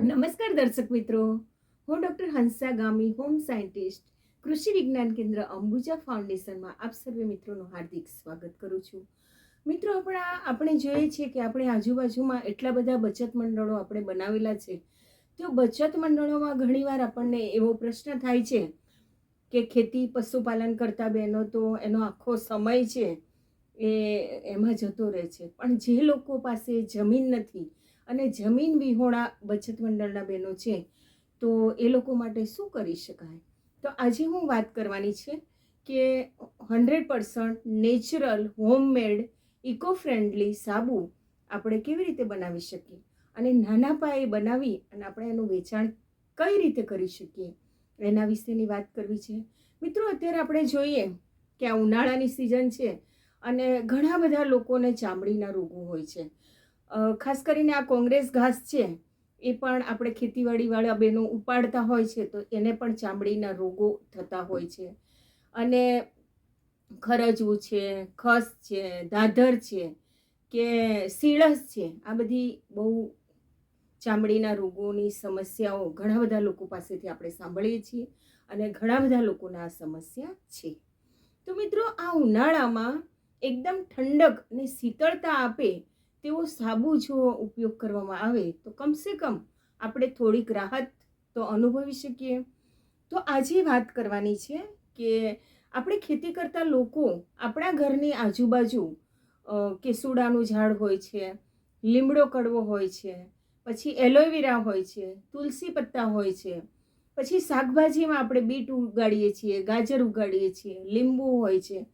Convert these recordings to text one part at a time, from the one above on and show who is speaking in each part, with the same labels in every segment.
Speaker 1: નમસ્કાર દર્શક મિત્રો, હું ડૉક્ટર હંસા ગામી, હોમ સાયન્ટિસ્ટ, કૃષિ વિજ્ઞાન કેન્દ્ર અંબુજા ફાઉન્ડેશનમાં આપ સર્વે મિત્રોનું હાર્દિક સ્વાગત કરું છું. મિત્રો, આપણે જોઈએ છીએ કે આપણી આજુબાજુમાં એટલા બધા બચત મંડળો આપણે બનાવેલા છે. તો બચત મંડળોમાં ઘણીવાર આપણને એવો પ્રશ્ન થાય છે કે ખેતી પશુપાલન કરતા બહેનો તો એનો આખો સમય છે એમાં જતો રહે છે, પણ જે લોકો પાસે જમીન નથી અને જમીન વિહોણા બચત મંડળના બહેનો છે, તો એ લોકો માટે શું કરી શકાય? તો આજે હું વાત કરવાની છે કે 100% નેચરલ હોમમેડ ઇકો ફ્રેન્ડલી સાબુ આપણે કેવી રીતે બનાવી શકીએ અને નાના પાયે બનાવી અને આપણે એનું વેચાણ કઈ રીતે કરી શકીએ એના વિશેની વાત કરવી છે. મિત્રો, અત્યારે આપણે જોઈએ કે આ ઉનાળાની સિઝન છે અને ઘણા બધા લોકોને ચામડીના રોગો હોય છે. ખાસ કરીને આ કોંગ્રેસ ઘાસ છે એ પણ આપણે ખેતીવાડીવાળા બહેનો ઉપાડતા હોય છે, તો એને પણ ચામડીના રોગો થતા હોય છે. અને ખરજવું છે, ખસ છે, દાધર છે કે સીળસ છે, આ બધી બહુ ચામડીના રોગોની સમસ્યાઓ ઘણા બધા લોકો પાસેથી આપણે સાંભળીએ છીએ અને ઘણા બધા લોકોને આ સમસ્યા છે. તો મિત્રો, આ ઉનાળામાં એકદમ ઠંડક અને શીતળતા આપે તેવો સાબુ જો ઉપયોગ કરવામાં આવે તો કમસે કમ આપણે થોડીક રાહત તો અનુભવી શકીએ. તો આજે વાત કરવાની છે કે આપણે ખેતી કરતા લોકો આપણા ઘરની આજુબાજુ કેસુડાનું ઝાડ હોય છે, લીમડો કડવો હોય છે, પછી એલોવેરા હોય છે, તુલસી પત્તા હોય છે, પછી શાકભાજીમાં આપણે બીટ ઉગાડીએ છીએ, ગાજર ઉગાડીએ છીએ, લીંબુ હોય છે.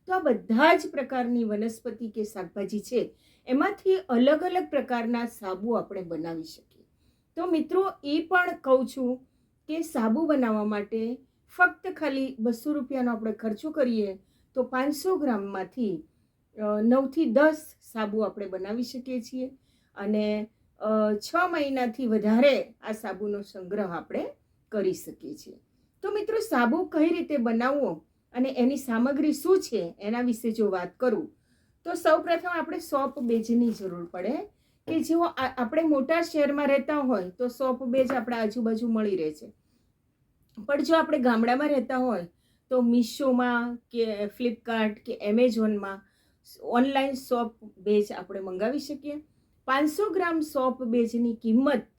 Speaker 1: તો આ બધા જ પ્રકારની વનસ્પતિ કે શાકભાજી છે એમાંથી અલગ અલગ પ્રકારના સાબુ આપણે બનાવી શકીએ. તો મિત્રો, એ પણ કહું છું કે સાબુ બનાવવા માટે ફક્ત ખાલી 200 રૂપિયાનો આપણે ખર્ચો કરીએ તો 500 ગ્રામમાંથી 9 થી 10 સાબુ આપણે બનાવી શકીએ છીએ અને 6 મહિનાથી વધારે આ સાબુનો સંગ્રહ આપણે કરી શકીએ છીએ. તો મિત્રો, સાબુ કઈ રીતે બનાવવો અને એની સામગ્રી શું છે એના વિશે જો વાત કરું તો સૌપ્રથમ આપણે સોપ બેઝની જરૂર પડે કે જો આપણે મોટા શહેરમાં રહેતા હોય તો સોપ બેઝ આપણા આજુબાજુ મળી રહે છે, પણ જો આપણે ગામડામાં રહેતા હોય તો મીશોમાં કે ફ્લિપકાર્ટ કે એમેઝોનમાં ઓનલાઈન સોપ બેઝ આપણે મંગાવી શકીએ. 500 ગ્રામ સોપ બેઝની કિંમત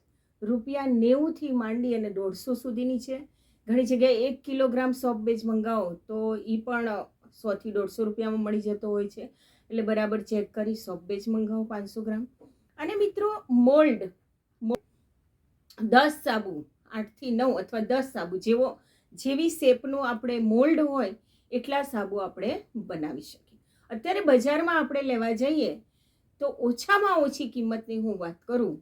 Speaker 1: ₹90 થી માંડી અને 150 સુધીની છે. ઘણી જગ્યાએ 1 કિલોગ્રામ સોપ બેઝ મંગાવો તો એ પણ 100 થી 150 રૂપિયામાં મળી જતો હોય છે. એટલે બરાબર ચેક કરી સોપ બેઝ મંગાવો 500 ગ્રામ. અને મિત્રો, મોલ્ડ 10 સાબુ, 8 થી 9 અથવા 10 સાબુ જેવી શેપનું આપણે મોલ્ડ હોય એટલા સાબુ આપણે બનાવી શકીએ. અત્યારે બજારમાં આપણે લેવા જઈએ તો ઓછામાં ઓછી કિંમતની હું વાત કરું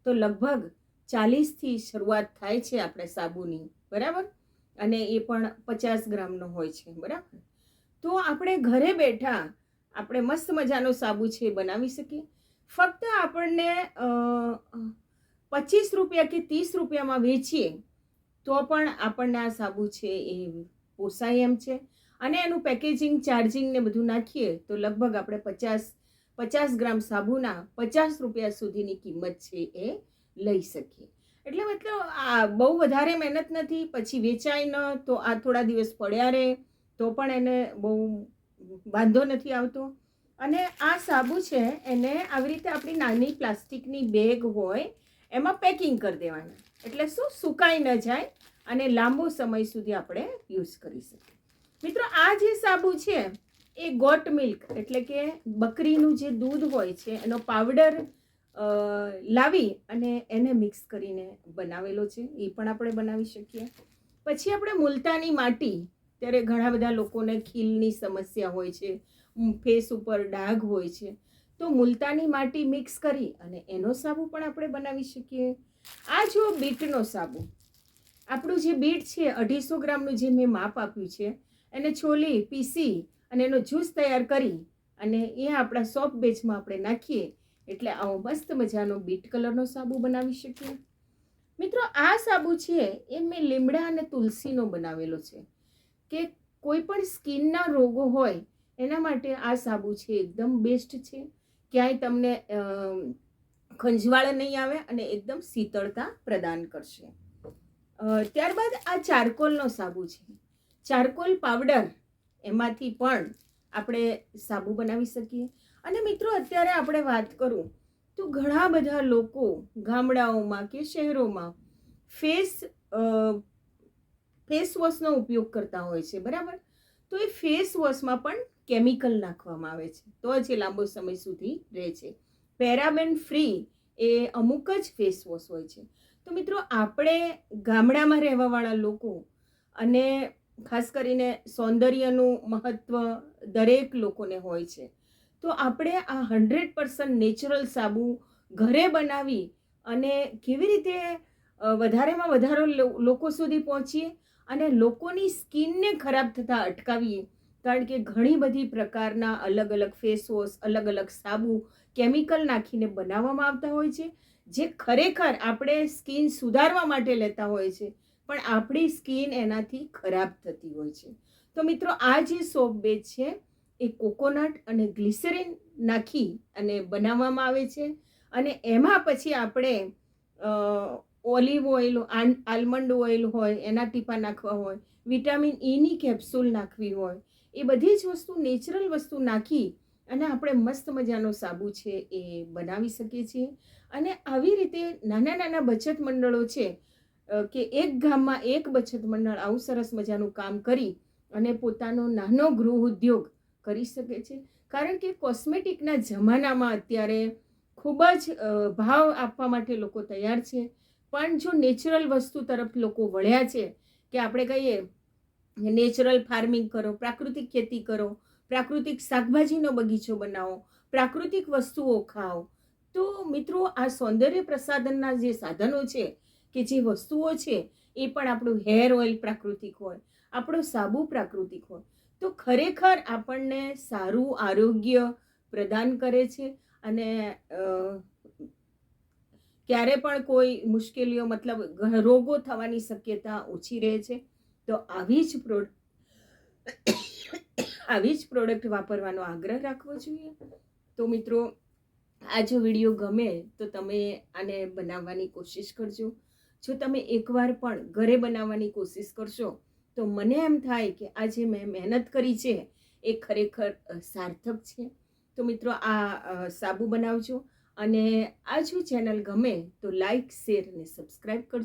Speaker 1: તો લગભગ 40 થી શરૂઆત થાય છે આપણે સાબુની, બરાબર, અને એ પણ 50 ગ્રામનો હોય છે, બરાબર. તો આપણે ઘરે બેઠા આપણે મસ્ત મજાનો સાબુ છે એ બનાવી શકીએ. ફક્ત આપણને 25 રૂપિયા કે 30 રૂપિયામાં વેચીએ તો પણ આપણને આ સાબુ છે એ પોસાય એમ છે. અને એનું પેકેજિંગ, ચાર્જિંગ ને બધું નાખીએ તો લગભગ આપણે 50 ગ્રામ સાબુના 50 રૂપિયા સુધીની કિંમત છે એ લઈ શકીએ. એટલે મતલબ આ બહુ વધારે મહેનત નથી, પછી વેચાય ન તો આ થોડા દિવસ પડ્યા રહે તો પણ એને બહુ વાંધો નથી આવતો. અને આ સાબુ છે એને આવી રીતે આપણી નાની પ્લાસ્ટિકની બેગ હોય એમાં પેકિંગ કરી દેવાના, એટલે શું સુકાઈ ન જાય અને લાંબો સમય સુધી આપણે યુઝ કરી શકીએ. મિત્રો, આ જે સાબુ છે એ ગોટ મિલ્ક એટલે કે બકરીનું જે દૂધ હોય છે એનો પાવડર લાવી અને એને મિક્સ કરીને બનાવેલો છે, એ પણ આપણે બનાવી શકીએ. પછી આપણે મુલતાની માટી, ત્યારે ઘણા બધા લોકોને ખીલની સમસ્યા હોય છે, ફેસ ઉપર ડાઘ હોય છે, તો મુલતાની માટી મિક્સ કરી અને એનો સાબુ પણ આપણે બનાવી શકીએ. આ જો બીટનો સાબુ, આપણું જે બીટ છે 250 ગ્રામનું જે મેં માપ આપ્યું છે એને છોલી પીસી અને એનો જ્યુસ તૈયાર કરી અને એ આપણા સોપ બેઝમાં આપણે નાખીએ એટલે આવો મસ્ત મજાનો બીટ કલરનો સાબુ બનાવી શકીએ. મિત્રો, આ સાબુ છે એ મેં લીમડા અને તુલસીનો બનાવેલો છે કે કોઈ પણ સ્કિનના રોગો હોય એના માટે આ સાબુ છે એકદમ બેસ્ટ છે. ક્યાંય તમને ખંજવાળ નહીં આવે અને એકદમ શીતળતા પ્રદાન કરશે. ત્યારબાદ આ ચારકોલનો સાબુ છે. ચારકોલ પાવડર એમાંથી પણ આપણે સાબુ બનાવી શકીએ. અને મિત્રો અત્યારે આપણે વાત કરું તો ઘણા બધા લોકો ગામડાઓમાં કે શહેરોમાં ફેસ વોશનો ઉપયોગ કરતા હોય છે, બરાબર. તો એ ફેસ વોશમાં પણ કેમિકલ નાખવામાં આવે છે, તો જ એ લાંબો સમય સુધી રહે છે. પેરાબેન ફ્રી એ અમુક જ ફેસ વોશ હોય છે. તો મિત્રો આપણે ગામડામાં રહેવાવાળા લોકો અને ખાસ કરીને સૌંદર્યનું મહત્ત્વ દરેક લોકોને હોય છે, તો આપણે આ 100% નેચરલ સાબુ ઘરે બનાવી અને કેવી રીતે વધારેમાં વધારે લોકો સુધી પહોંચીએ અને લોકોની સ્કિનને ખરાબ થતાં અટકાવીએ. કારણ કે ઘણી બધી પ્રકારના અલગ અલગ ફેસ વોશ, અલગ અલગ સાબુ કેમિકલ નાખીને બનાવવામાં આવતા હોય છે, જે ખરેખર આપણે સ્કિન સુધારવા માટે લેતા હોય છે, પણ આપણી સ્કિન એનાથી ખરાબ થતી હોય છે. તો મિત્રો આ જે સોપ બેઝ છે એ કોકોનટ અને ગ્લિસરીન નાખી અને બનાવવામાં આવે છે. અને એમાં પછી આપણે ઓલિવ ઓઇલ, આલમંડ ઓઇલ હોય એના ટીપા નાખવા હોય, વિટામિન ઈની કેપ્સ્યુલ નાખવી હોય, એ બધી જ વસ્તુ નેચરલ વસ્તુ નાખી અને આપણે મસ્ત મજાનો સાબુ છે એ બનાવી શકીએ છીએ. અને આવી રીતે નાના નાના બચત મંડળો છે કે એક ગામમાં એક બચત મંડળ આવું સરસ મજાનું કામ કરી અને પોતાનો નાનો ગૃહ ઉદ્યોગ કરી શકે છે. કારણ કે કોસ્મેટિકના જમાનામાં અત્યારે ખૂબ જ ભાવ આપવા માટે લોકો તૈયાર છે, પણ જો નેચરલ વસ્તુ તરફ લોકો વળ્યા છે કે આપણે કહીએ નેચરલ ફાર્મિંગ કરો, પ્રાકૃતિક ખેતી કરો, પ્રાકૃતિક શાકભાજીનો બગીચો બનાવો, પ્રાકૃતિક વસ્તુઓ ખાઓ, તો મિત્રો આ સૌંદર્ય પ્રસાધનના જે સાધનો છે કે જે વસ્તુઓ છે એ પણ આપણું હેર ઓઇલ પ્રાકૃતિક હોય, આપણો સાબુ પ્રાકૃતિક હોય, તો ખરેખર આપણને સારું આરોગ્ય પ્રદાન કરે છે. અને ક્યારે પણ કોઈ મુશ્કેલીઓ મતલબ રોગો થવાની શક્યતા ઓછી રહે છે. તો આવી જ પ્રોડક્ટ વાપરવાનો આગ્રહ રાખવો જોઈએ. તો મિત્રો આ જો વિડીયો ગમે તો તમે આને બનાવવાની કોશિશ કરજો. જો તમે એકવાર પણ ઘરે બનાવવાની કોશિશ કરશો તો મને એમ થાય કે આ જે મેં મહેનત કરી છે એ ખરેખર સાર્થક છે. તો મિત્રો આ સાબુ બનાવજો અને આ જો ચેનલ ગમે તો લાઈક, શેર અને સબસ્ક્રાઈબ કરજો.